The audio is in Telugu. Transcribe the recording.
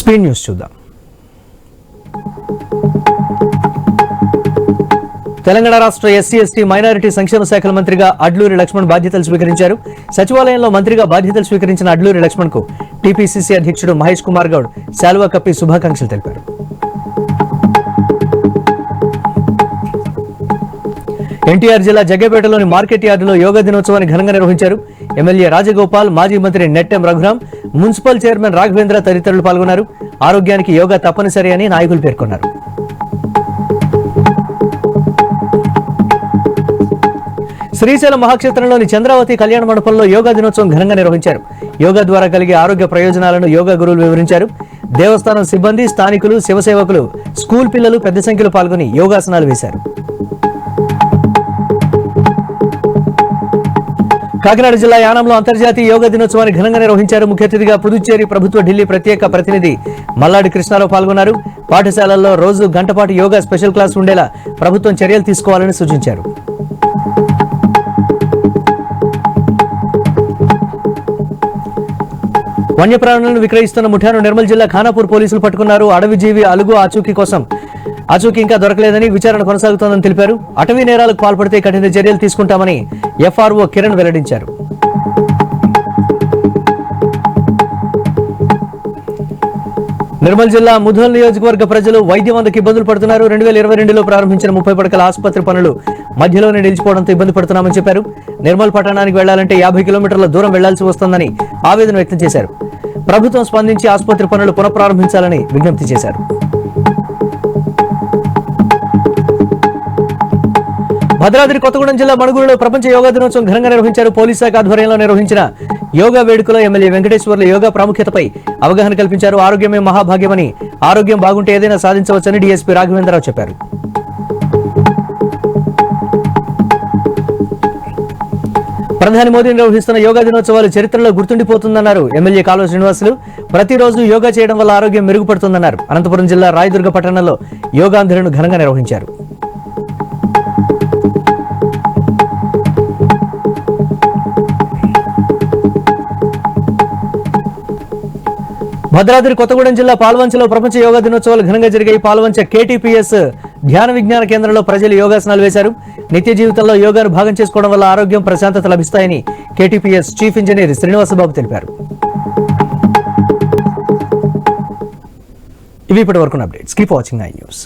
స్పీడ్ న్యూస్ చూద్దాం. తెలంగాణ రాష్ట్ర ఎస్సీ ఎస్టీ మైనారిటీ సంక్షేమ శాఖల మంత్రిగా అడ్లూరి లక్ష్మణ్ బాధ్యతలు స్వీకరించారు. సచివాలయంలో మంత్రిగా బాధ్యతలు స్వీకరించిన అడ్లూరి లక్ష్మణ్ కు టీపీసీసీ అధ్యక్షుడు మహేష్ కుమార్ గౌడ్ శాలువా కప్పి శుభాకాంక్షలు తెలిపారు. ఎన్టీఆర్ జిల్లా జగ్గేపేటలోని మార్కెట్ యార్డులో యోగా దినోత్సవాన్ని ఘనంగా నిర్వహించారు. ఎమ్మెల్యే రాజగోపాల్, మాజీ మంత్రి నెట్టెం రఘురాం, మున్సిపల్ చైర్మన్ రాఘవేంద్ర తదితరులు పాల్గొన్నారు. ఆరోగ్యానికి యోగా తప్పనిసరి అని నాయకులు పేర్కొన్నారు. శ్రీశైలం మహాక్షేత్రంలోని చంద్రావతి కళ్యాణ మండపంలో యోగా దినోత్సవం ఘనంగా నిర్వహించారు. యోగా ద్వారా కలిగే ఆరోగ్య ప్రయోజనాలను యోగా గురువులు వివరించారు. దేవస్థానం సిబ్బంది, స్థానికులు, శివసేవకులు, స్కూల్ పిల్లలు పెద్ద సంఖ్యలో పాల్గొని యోగాసనాలు వేశారు. కాకినాడ జిల్లా యానంలో అంతర్జాతీయ యోగా దినోత్సవాన్ని ఘనంగా నిర్వహించారు. ముఖ్య అతిథిగా పుదుచ్చేరి ప్రభుత్వ ఢిల్లీ ప్రత్యేక ప్రతినిధి మల్లాడి కృష్ణారావు పాల్గొన్నారు. పాఠశాలల్లో రోజు గంటపాటు యోగా స్పెషల్ క్లాస్ ఉండేలా ప్రభుత్వం చర్యలు తీసుకోవాలని సూచించారు. వన్యప్రాణులను విక్రయిస్తున్న ముఠాను నిర్మల్ జిల్లా ఖానాపూర్ పోలీసులు పట్టుకున్నారు. అడవి జీవి అలుగు ఆచూకీ ఇంకా దొరకలేదని విచారణ కొనసాగుతోందని తెలిపారు. అటవీ నేరాలకు పాల్పడితే కఠిన చర్యలు తీసుకుంటామని ఎఫ్ఆర్ఓ కిరణ్ వెల్లడించారు. నిర్మల్ జిల్లా ముధోల్ నియోజకవర్గ ప్రజలు వైద్యం అందక ఇబ్బందులు పడుతున్నారు. 2022లో ప్రారంభించిన 30 పడకల ఆసుపత్రి పనులు మధ్యలోనే నిలిచిపోవడంతో ఇబ్బంది పడుతున్నామని చెప్పారు. నిర్మల్ పట్టణానికి వెళ్లాలంటే 50 కిలోమీటర్ల దూరం వెళ్లాల్సి వస్తోందని ఆవేదన వ్యక్తం చేశారు. ప్రభుత్వం స్పందించి ఆసుపత్రి పనులు పునఃప్రారంభించాలని విజ్ఞప్తి చేశారు. భద్రాద్రి కొత్తగూడెం జిల్లా మణుగూరులో ప్రపంచ యోగా దినోత్సవం ఘనంగా నిర్వహించారు. పోలీస్ శాఖ ఆధ్వర్యంలో నిర్వహించిన యోగా వేడుకలో ఎమ్మెల్యే వెంకటేశ్వర్లు యోగా ప్రాముఖ్యతపై అవగాహన కల్పించారు. ఆరోగ్యమే మహాభాగ్యమని, ఆరోగ్యం బాగుంటే ఏదైనా సాధించవచ్చని డీఎస్పీ రాఘవేంద్రరావు చెప్పారు. ప్రధాని మోదీ నిర్వహిస్తున్న యోగా దినోత్సవాలు చరిత్రలో గుర్తుండిపోతుందన్నారు ఎమ్మెల్యే కాలువ శ్రీనివాసులు. ప్రతిరోజు యోగా చేయడం వల్ల ఆరోగ్యం మెరుగుపడుతుందన్నారు. అనంతపురం జిల్లా రాయదుర్గ పట్టణంలో యోగాంధ్రులను ఘనంగా నిర్వహించారు. భద్రాద్రి కొత్తగూడెం జిల్లా పాల్వంచలో ప్రపంచ యోగా దినోత్సవాలు ఘనంగా జరిగాయి. పాల్వంచ కేటీపీఎస్ ధ్యాన విజ్ఞాన కేంద్రంలో ప్రజలు యోగాసనాలు వేశారు. నిత్య జీవితంలో యోగాను భాగం చేసుకోవడం వల్ల ఆరోగ్యం, ప్రశాంతత లభిస్తాయని కేటీపీఎస్ చీఫ్ ఇంజనీర్ శ్రీనివాసబాబు తెలిపారు. ఇవి ఇప్పటి వరకు అప్డేట్స్. Keep watching 9 news.